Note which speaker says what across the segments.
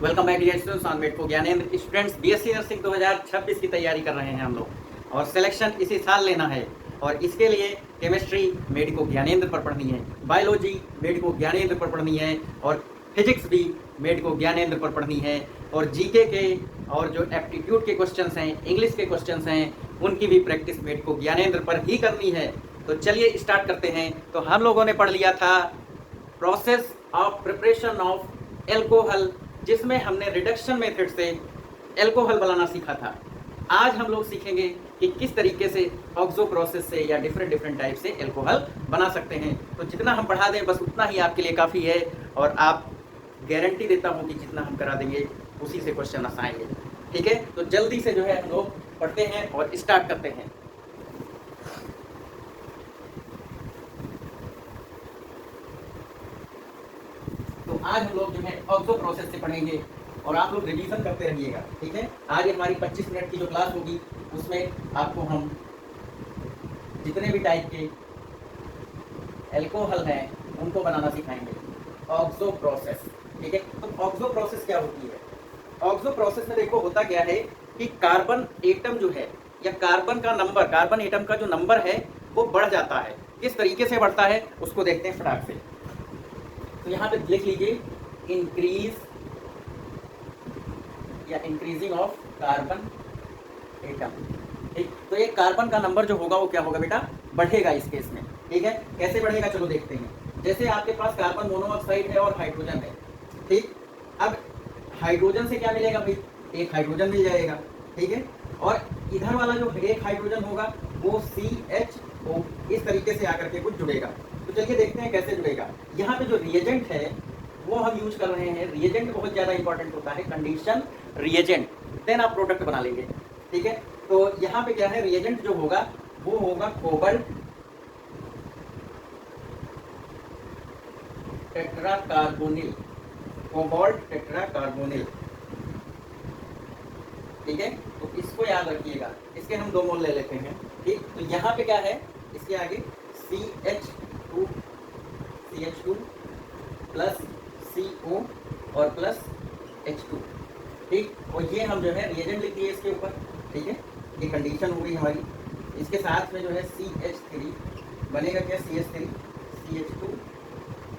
Speaker 1: Welcome back dear students on made for Gyanendra. Students BSc nursing 2026 की तैयारी कर रहे हैं हम लोग और सिलेक्शन इसी साल लेना है और इसके लिए केमिस्ट्री मेडिको ज्ञानेंद्र पर पढ़नी है, बायोलॉजी मेडिको ज्ञानेंद्र पर पढ़नी है और फिजिक्स भी मेडिको ज्ञानेंद्र पर पढ़नी है और जीके के और जो एप्टीट्यूड के क्वेश्चंस हैं, इंग्लिश के क्वेश्चंस हैं, उनकी भी प्रैक्टिस मेडिको ज्ञानेंद्र पर ही करनी है। तो चलिए स्टार्ट करते हैं। तो हम लोगों ने पढ़ लिया था process of preparation of alcohol, जिसमें हमने रिडक्शन मेथड से एल्कोहल बनाना सीखा था। आज हम लोग सीखेंगे कि किस तरीके से ऑक्सो प्रोसेस से या डिफरेंट टाइप से एल्कोहल बना सकते हैं। तो जितना हम पढ़ा दें बस उतना ही आपके लिए काफ़ी है और आप गारंटी देता हूँ कि जितना हम करा देंगे उसी से क्वेश्चन आएंगे। ठीक है, तो जल्दी से जो है हम लोग पढ़ते हैं और स्टार्ट करते हैं। तो आज हम लोग जो है ऑक्सो प्रोसेस से पढ़ेंगे और आप लोग रिवीजन करते रहिएगा। ठीक है, आज हमारी 25 मिनट की जो क्लास होगी उसमें आपको हम जितने भी टाइप के एल्कोहल हैं उनको बनाना सिखाएंगे। ऑक्सो प्रोसेस, ठीक है। तो ऑक्सो प्रोसेस क्या होती है? ऑक्सो प्रोसेस में देखो होता क्या है कि कार्बन एटम जो है या कार्बन का नंबर, कार्बन एटम का जो नंबर है वो बढ़ जाता है। किस तरीके से बढ़ता है उसको देखते हैं फटाक से। तो यहाँ पे लिख लीजिए इंक्रीज या इंक्रीजिंग ऑफ कार्बन एटम। ठीक, तो ये कार्बन का नंबर जो होगा वो क्या होगा बेटा? बढ़ेगा इस केस में। ठीक है, कैसे बढ़ेगा चलो देखते हैं। जैसे आपके पास कार्बन मोनोऑक्साइड है और हाइड्रोजन है। ठीक, अब हाइड्रोजन से क्या मिलेगा भाई? एक हाइड्रोजन मिल जाएगा। ठीक है, और इधर वाला जो एक हाइड्रोजन होगा वो CHO इस तरीके से आकर के कुछ जुड़ेगा। तो चलिए देखते हैं कैसे जुड़ेगा। यहाँ पे जो रिएजेंट है वो हम यूज कर रहे हैं। रिएजेंट बहुत ज़्यादा इंपॉर्टेंट होता है, कंडीशन रिएजेंट, देन आप प्रोडक्ट बना लेंगे। ठीक है, तो यहाँ पे क्या है, रिएजेंट जो होगा वो होगा कोबाल्ट टेट्राकार्बोनिल, कोबाल्ट टेट्राकार्बोनिल। ठीक है, तो इसको याद रखिएगा। इसके हम 2 मोल ले लेते हैं। ठीक, तो यहाँ पे क्या है, इसके आगे CH2 प्लस CO और प्लस H2। ठीक, और ये हम जो है रिएजेंट लिख दिए इसके ऊपर। ठीक है, ये कंडीशन हो गई हमारी। इसके साथ में जो है CH3 बनेगा क्या? CH3 CH2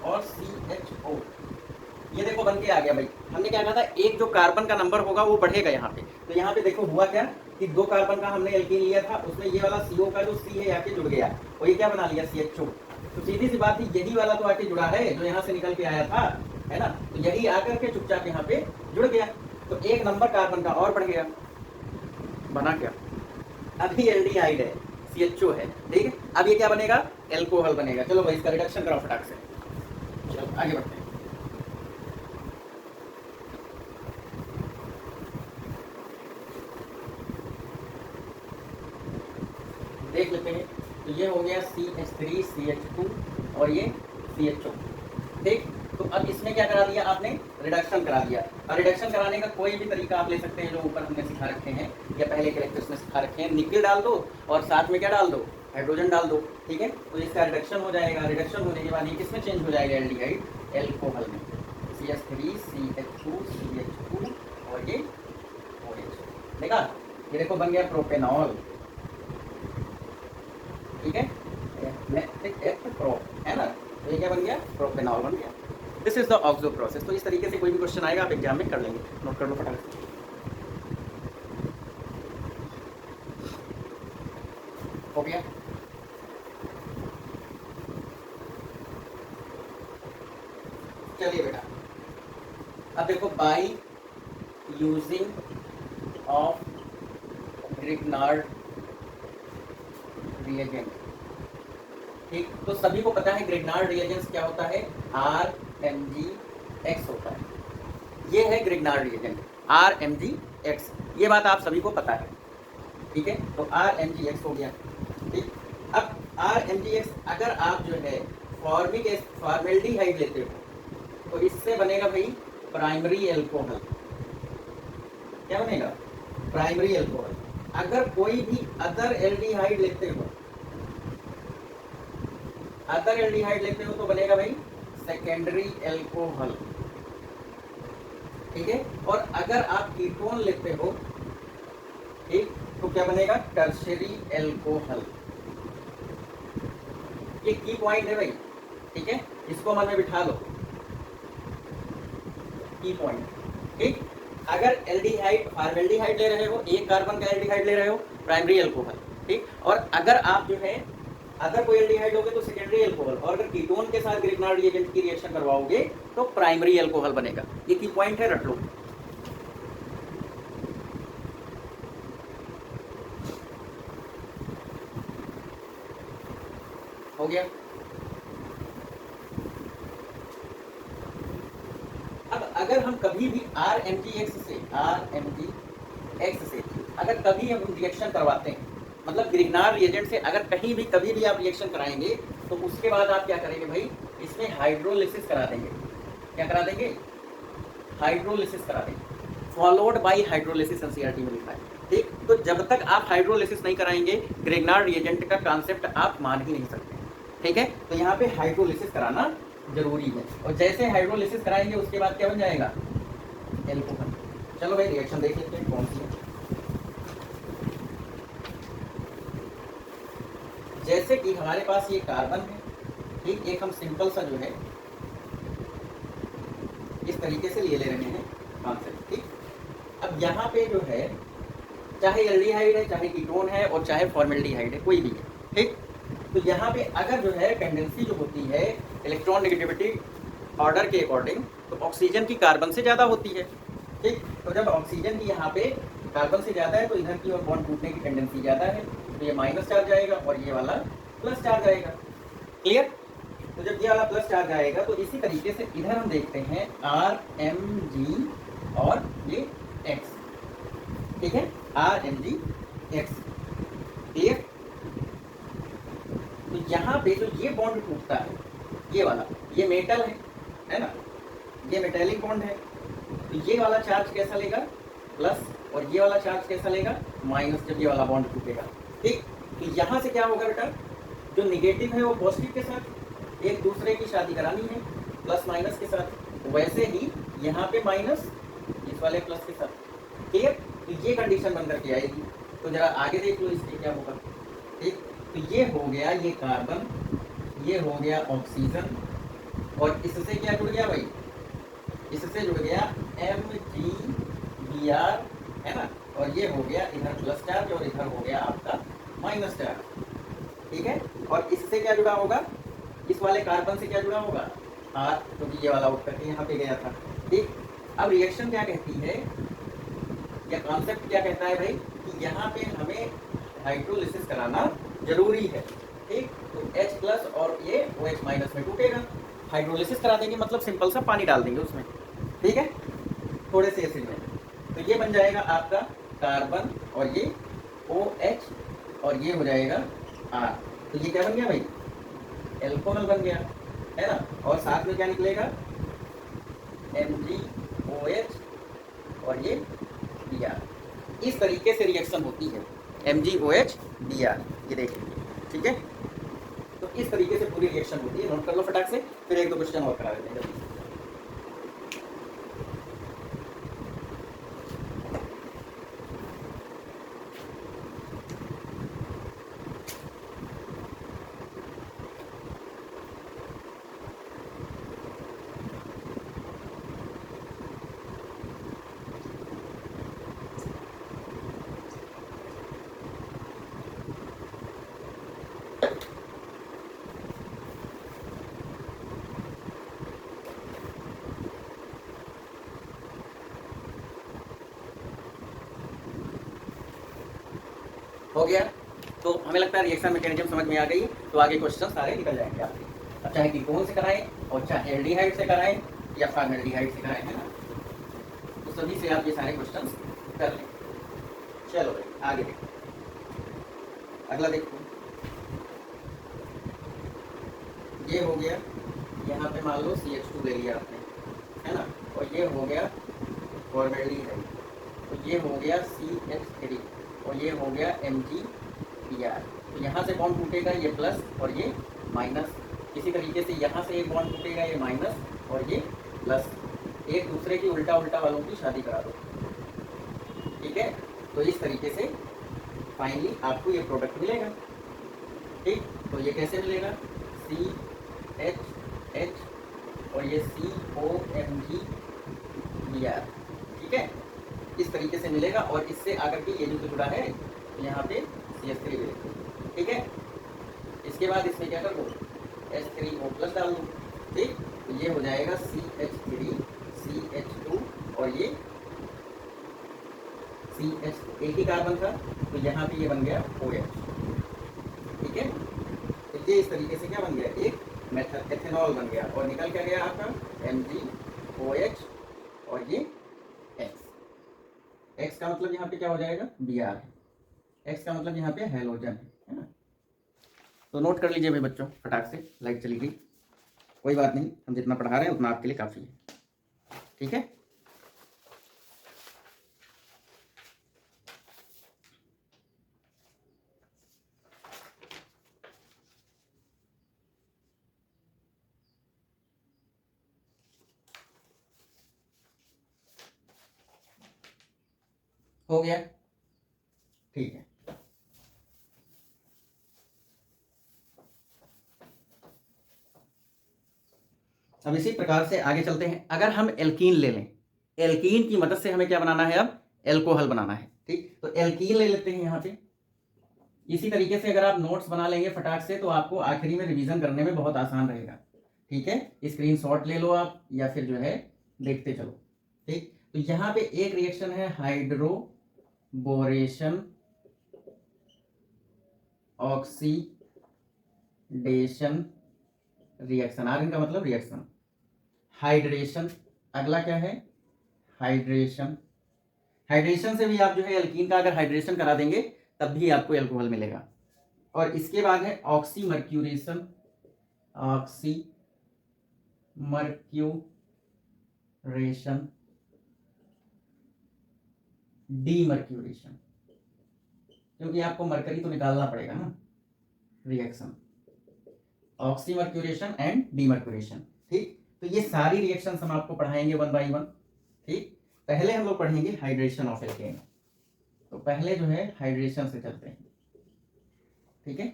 Speaker 1: और CHO। ये देखो बन के आ गया भाई। हमने क्या कहा था, एक जो कार्बन का नंबर होगा वो बढ़ेगा यहाँ पे। तो यहाँ पे देखो हुआ क्या कि 2 कार्बन का हमने एल्कीन लिया था, उसमें ये वाला CO का जो C है आके जुड़ गया और ये क्या बना लिया? CHO। तो सीधी सी बात है, यही वाला तो आके जुड़ा है जो यहाँ से निकल के आया था, है ना। तो यही आकर के चुपचाप यहाँ पे जुड़ गया। तो एक नंबर कार्बन का और बढ़ गया। बना क्या? अभी एल्डिहाइड है, CHO है। ठीक है, अब ये क्या बनेगा? एल्कोहल बनेगा। चलो भाई इसका रिडक्शन कराओ फटाक से। चलो आगे बढ़ते हैं। देख लेते हैं। तो ये हो गया CH3 CH2 और ये CHO। ठीक, तो अब इसमें क्या करा दिया आपने? रिडक्शन करा दिया। और रिडक्शन कराने का कोई भी तरीका आप ले सकते हैं जो ऊपर हमने सिखा रखे हैं या पहले के लेक्चर्स में सिखा रखे हैं। निकल डाल दो और साथ में क्या डाल दो? हाइड्रोजन डाल दो। ठीक है, तो इसका रिडक्शन हो जाएगा। रिडक्शन होने के बाद ये किसमें चेंज हो जाएगा? एल्डिहाइड, एल्कोहल में। CH3 CH2 CH2 और ये OH। देखा, ये देखो बन गया प्रोपेनॉल। ठीक है, प्रो है ना, तो ये क्या बन गया? प्रोपेनॉल बन गया। This is the oxo process. तो इस तरीके से कोई भी क्वेश्चन आएगा आप एग्जाम में कर लेंगे। नोट कर लो फटाफट से। हो गया? चलिए बेटा, अब देखो by using of Grignard reagent. ठीक, तो सभी को पता है ग्रिग्नार्ड रिएजेंट्स क्या होता है? RMgX होता है। ये है ग्रिग्नार्ड रिएजेंट RMgX, ये बात आप सभी को पता है। ठीक है, तो RMgX हो गया। ठीक, अब RMgX अगर आप जो है फॉर्मिक एसिड, फॉर्मेल्डिहाइड लेते हो तो इससे बनेगा भाई प्राइमरी एल्कोहल। क्या बनेगा? Primary alcohol. अगर कोई भी अदर एल्डिहाइड लेते हो, अदर एल्डिहाइड लेते हो तो बनेगा भाई सेकेंडरी एल्कोहल। ठीक है। और अगर आप कीटोन लेते हो, ठीक, तो क्या बनेगा? Tertiary alcohol. ये की पॉइंट है भाई, ठीक है, इसको मन में बिठा लो, की पॉइंट। ठीक, अगर एल्डिहाइड फॉर्मेल्डिहाइड ले रहे हो, एक कार्बन का एल्डिहाइड ले रहे हो, प्राइमरी एल्कोहल। ठीक, और अगर आप जो है अगर कोई एल्डिहाइड लोगे तो सेकेंडरी एल्कोहल, और अगर कीटोन के साथ ग्रिग्नार्ड रिएजेंट की रिएक्शन करवाओगे तो प्राइमरी एल्कोहल बनेगा। ये की पॉइंट है, रट लो। हो गया। अब अगर हम कभी भी RMgX से अगर कभी हम रिएक्शन करवाते हैं, मतलब ग्रिग्नार्ड रिएजेंट से अगर कहीं भी कभी भी आप रिएक्शन कराएंगे, तो उसके बाद आप क्या करेंगे भाई? इसमें हाइड्रोलिसिस करा देंगे। क्या करा देंगे? हाइड्रोलिसिस करा देंगे, फॉलोड बाई हाइड्रोलिसिस एनसीईआरटी में लिखा है। ठीक, तो जब तक आप हाइड्रोलिसिस नहीं कराएंगे, ग्रिग्नार्ड रिएजेंट का कॉन्सेप्ट आप मान ही नहीं सकते। ठीक है, तो यहाँ पे हाइड्रोलिसिस कराना जरूरी है, और जैसे हाइड्रोलिसिस कराएंगे उसके बाद क्या बन जाएगा? एल्कोहल। चलो भाई रिएक्शन देख लेते हैं कौन सी है। जैसे कि हमारे पास ये कार्बन है, ठीक, एक हम सिंपल सा जो है इस तरीके से ले रहे हैं कॉन्सेप्ट। ठीक, अब यहाँ पे जो है चाहे एल्डिहाइड है, चाहे कीटोन है, और चाहे फॉर्मेल्डिहाइड है, कोई भी है। ठीक, तो यहाँ पे अगर जो है टेंडेंसी जो होती है इलेक्ट्रॉन नेगेटिविटी ऑर्डर के अकॉर्डिंग, तो ऑक्सीजन की कार्बन से ज़्यादा होती है। ठीक, तो जब ऑक्सीजन की यहाँ पे कार्बन से ज़्यादा है तो इधर की ओर बॉन्ड टूटने की टेंडेंसी ज़्यादा है, तो ये माइनस चार्ज आएगा और ये वाला प्लस चार्ज आएगा। क्लियर? तो जब ये वाला प्लस चार्ज आएगा तो इसी तरीके से इधर हम देखते हैं RMg और ये X। ठीक है, RMgX। क्लियर? तो यहाँ पे जो ये बॉन्ड टूटता है, ये वाला, ये मेटल है ना, ये मेटेलिक बॉन्ड है, तो ये वाला चार्ज कैसा लेगा? प्लस, और ये वाला चार्ज कैसा लेगा? माइनस, जब ये वाला बॉन्ड टूटेगा। ठीक, तो यहाँ से क्या होगा बेटा? जो निगेटिव है वो पॉजिटिव के साथ एक दूसरे की शादी करानी है, प्लस माइनस के साथ, वैसे ही यहाँ पे माइनस इस वाले प्लस के साथ। क्लियर? तो ये कंडीशन बन करके आएगी। तो जरा आगे देख लो इसके क्या होगा। ठीक, तो ये हो गया ये कार्बन, ये हो गया ऑक्सीजन, और इससे क्या जुड़ गया भाई? इससे जुड़ गया MgBr, है ना, और ये हो गया इधर प्लस चार्ज और इधर हो गया आपका माइनस चार्ज। ठीक है, और इससे क्या जुड़ा होगा? इस वाले कार्बन से क्या जुड़ा होगा? R, क्योंकि ये वाला उठ करके यहाँ पे गया था। ठीक, अब रिएक्शन क्या कहती है, या कॉन्सेप्ट क्या कहता है भाई, कि यहाँ पे हमें हाइड्रोलिसिस कराना जरूरी है। ठीक, तो H प्लस और ये OH माइनस में टूटेगा, हाइड्रोलिसिस करा देंगे, मतलब सिंपल सा पानी डाल देंगे उसमें। ठीक है, थोड़े से एसिड में, तो ये बन जाएगा आपका कार्बन और ये OH और ये हो जाएगा R। तो ये क्या बन गया भाई? एल्कोहल बन गया, है ना, और साथ में क्या निकलेगा? MgOH और ये Br। इस तरीके से रिएक्शन होती है MgOH Br, ये देख लीजिए। ठीक है, तो इस तरीके से पूरी रिएक्शन होती है। नोट कर लो फटाक से, फिर एक दो क्वेश्चन और करा देते हैं। हो गया, तो हमें लगता है रिएक्शन मैकेनिज्म समझ में आ गई, तो आगे क्वेश्चन सारे निकल जाएंगे आपके। अब चाहे कीटोन से कराएं और चाहे एल्डिहाइड से कराएं या फॉर्मेल्डिहाइड से कराएं, है ना, तो सभी से आप ये सारे क्वेश्चन कर लें। चलो भाई आगे देखो, अगला देखो। ये हो गया, यहाँ पे मान लो CH2 ले लिया आपने, है ना, और ये हो गया फॉर्मेल्डिहाइड, तो ये हो गया CH3 और ये हो गया MgBr। तो यहाँ से बॉन्ड टूटेगा ये प्लस और ये माइनस, इसी तरीके से यहाँ से एक बॉन्ड टूटेगा ये माइनस और ये प्लस। एक दूसरे की उल्टा उल्टा वालों की शादी करा दो। ठीक है, तो इस तरीके से फाइनली आपको ये प्रोडक्ट मिलेगा। ठीक, तो ये कैसे मिलेगा, CH और ये COMG BR। ठीक है, इस तरीके से मिलेगा और इससे आकर के ये जो जुड़ा है यहाँ पे CH3 मिलेगा। ठीक है, इसके बाद इसमें क्या कर दो, H3O+ डाल दो। ठीक, तो ये हो जाएगा CH3 CH2 और ये CH, एक ही कार्बन था तो यहाँ पे ये बन गया OH। ठीक है, तो ये इस तरीके से क्या बन गया, एक मेथल एथेनॉल बन गया और निकल क्या गया आपका MgOH और ये X का मतलब यहाँ पे क्या हो जाएगा, Br है। X का मतलब यहाँ पे हेलोजन है ना। तो नोट कर लीजिए भाई बच्चों, फटाक से लाइट चली गई, कोई बात नहीं, हम जितना पढ़ा रहे हैं उतना आपके लिए काफ़ी है। ठीक है, हो गया। ठीक है, अब इसी प्रकार से आगे चलते हैं। अगर हम एल्कीन ले लें, एल्कीन की मदद से हमें क्या बनाना है, अब एल्कोहल बनाना है। ठीक, तो एल्कीन ले लेते हैं यहाँ पे। इसी तरीके से अगर आप नोट्स बना लेंगे फटाक से तो आपको आखिरी में रिवीजन करने में बहुत आसान रहेगा। ठीक है, स्क्रीनशॉट ले लो आप या फिर जो है देखते चलो। ठीक, तो यहाँ पे एक रिएक्शन है हाइड्रोबोरेशन ऑक्सीडेशन रिएक्शन, आर का मतलब रिएक्शन। हाइड्रेशन, अगला क्या है, हाइड्रेशन। हाइड्रेशन से भी आप जो है एल्कीन का अगर हाइड्रेशन करा देंगे तब भी आपको एल्कोहल मिलेगा। और इसके बाद है ऑक्सीमर्क्यूरेशन, ऑक्सीमर्क्यूरेशन डीमर्क्यूरेशन, क्योंकि आपको मरकरी तो निकालना पड़ेगा ना, रिएक्शन ऑक्सीमर्क्यूरेशन एंड डीमर्क्यूरेशन। ठीक, तो ये सारी रिएक्शन हम आपको पढ़ाएंगे 1 by 1। ठीक, पहले हम लोग पढ़ेंगे हाइड्रेशन ऑफ एल्केन, तो पहले जो है हाइड्रेशन से चलते हैं। ठीक है,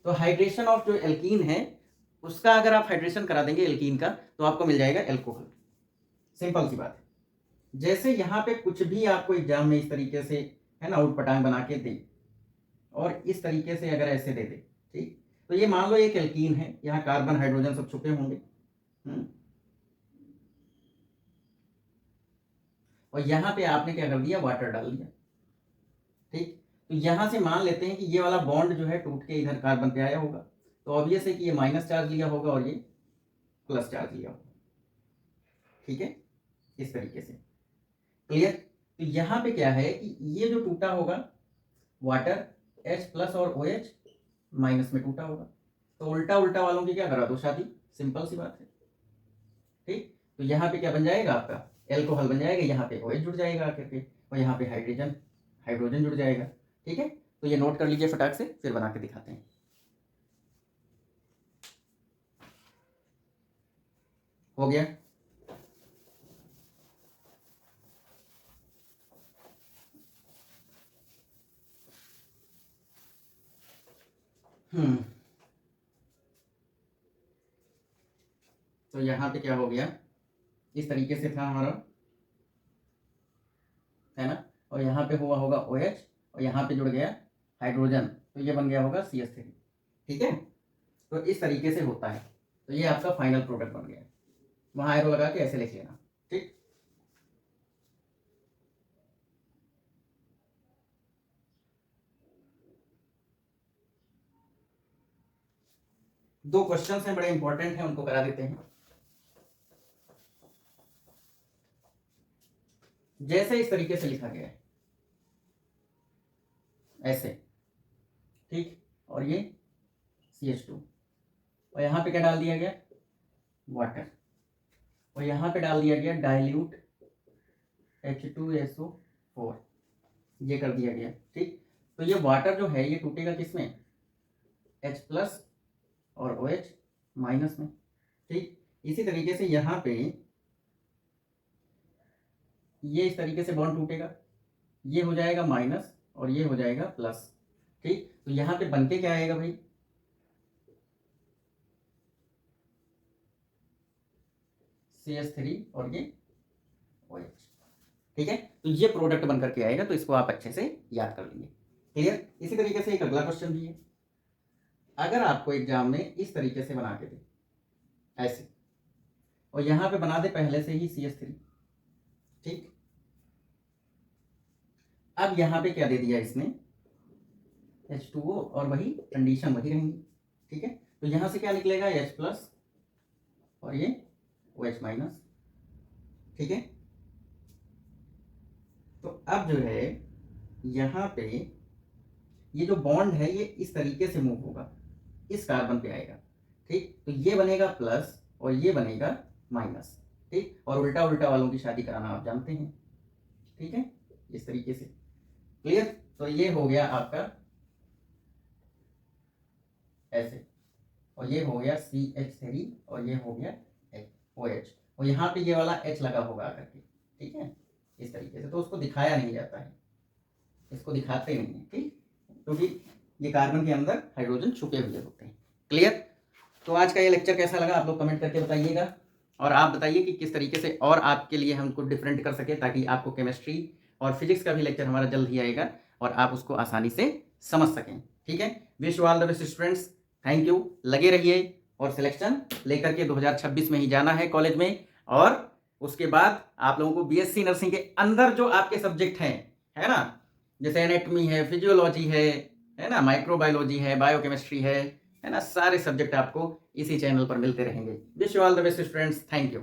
Speaker 1: तो हाइड्रेशन ऑफ जो एल्कीन है उसका अगर आप हाइड्रेशन करा देंगे एल्कीन का तो आपको मिल जाएगा एल्कोहल। सिंपल सी बात है। जैसे यहाँ पे कुछ भी आपको एग्जाम में इस तरीके से है ना उटपटांग बना के दे और इस तरीके से अगर ऐसे दे दे, ठीक, तो ये मान लो एक एल्कीन है, यहाँ कार्बन हाइड्रोजन सब छुपे होंगे। और यहाँ पे आपने क्या कर दिया, वाटर डाल दिया। ठीक, तो यहाँ से मान लेते हैं कि ये वाला बॉन्ड जो है टूट के इधर कार्बन पे आया होगा, तो ऑब्वियस है कि ये माइनस चार्ज लिया होगा और ये प्लस चार्ज लिया होगा। ठीक है, इस तरीके से क्लियर। तो यहाँ पे क्या है कि ये जो टूटा होगा वाटर H+ और OH माइनस में टूटा होगा, तो उल्टा उल्टा वालों की क्या करा दो, शादी, सिंपल सी बात है। ठीक, तो यहाँ पे क्या बन जाएगा आपका, एल्कोहल बन जाएगा, यहाँ पे OH जुड़ जाएगा आकर के और यहाँ पे हाइड्रोजन जुड़ जाएगा। ठीक है, तो ये नोट कर लीजिए फटाक से, फिर बना के दिखाते हैं। हो गया, तो यहाँ पे क्या हो गया, इस तरीके से था हमारा, है ना, और यहाँ पे हुआ होगा OH और यहाँ पे जुड़ गया हाइड्रोजन, तो ये बन गया होगा CH3। ठीक है, तो इस तरीके से होता है, तो ये आपका फाइनल प्रोडक्ट बन गया। वहाँ एरो लगा के ऐसे लिख लेना। ठीक, दो क्वेश्चंस हैं बड़े इंपॉर्टेंट हैं, उनको करा देते हैं। जैसे इस तरीके से लिखा गया है ऐसे, ठीक, और ये CH2 और यहाँ पे क्या डाल दिया गया, वाटर, और यहाँ पे डाल दिया गया डाइल्यूट H2SO4, ये कर दिया गया। ठीक, तो ये वाटर जो है ये टूटेगा किसमें, H+ और OH माइनस में। ठीक, इसी तरीके से यहाँ पे ये इस तरीके से बॉन्ड टूटेगा, ये हो जाएगा माइनस और ये हो जाएगा प्लस। ठीक, तो यहाँ पे बन के क्या आएगा भाई, CH3 और ये OH। ठीक है, तो ये प्रोडक्ट बन करके आएगा, तो इसको आप अच्छे से याद कर लेंगे। क्लियर। इसी तरीके से एक अगला क्वेश्चन भी है, अगर आपको एग्जाम में इस तरीके से बना के दे ऐसे, और यहाँ पे बना दे पहले से ही CH3। ठीक, अब यहाँ पे क्या दे दिया इसने, H2O, और वही कंडीशन वही रहेंगी। ठीक है, तो यहाँ से क्या निकलेगा, H प्लस और ये OH माइनस। ठीक है, तो अब जो है यहाँ पे ये जो बॉन्ड है ये इस तरीके से मूव होगा, इस कार्बन पे आएगा। ठीक, तो ये बनेगा प्लस और ये बनेगा माइनस। ठीक, और उल्टा उल्टा वालों की शादी कराना आप जानते हैं। ठीक है, इस तरीके से। क्लियर। तो ये हो गया आपका ऐसे, और ये हो गया CH3 और ये हो गया OH, और यहाँ पे ये वाला H लगा होगा करके। ठीक है, इस तरीके से। तो उसको दिखाया नहीं जाता है, इसको दिखाते नहीं है। ठीक, क्योंकि ये कार्बन के अंदर हाइड्रोजन छुपे हुए होते हैं। क्लियर। तो आज का ये लेक्चर कैसा लगा आप लोग कमेंट करके बताइएगा, और आप बताइए कि किस तरीके से और आपके लिए हम कुछ डिफरेंट कर सके, ताकि आपको केमिस्ट्री और फिजिक्स का भी लेक्चर हमारा जल्द ही आएगा और आप उसको आसानी से समझ सकें। ठीक है, wish you all the best students, thank you. लगे रहिए, और सिलेक्शन लेकर के 2026 में ही जाना है कॉलेज में, और उसके बाद आप लोगों को BSc नर्सिंग के अंदर जो आपके सब्जेक्ट हैं, है ना, जैसे एनेटमी है, फिजियोलॉजी है ना, माइक्रोबायोलॉजी है, बायोकेमिस्ट्री है ना, सारे सब्जेक्ट आपको इसी चैनल पर मिलते रहेंगे। Wish you all the best students, thank you.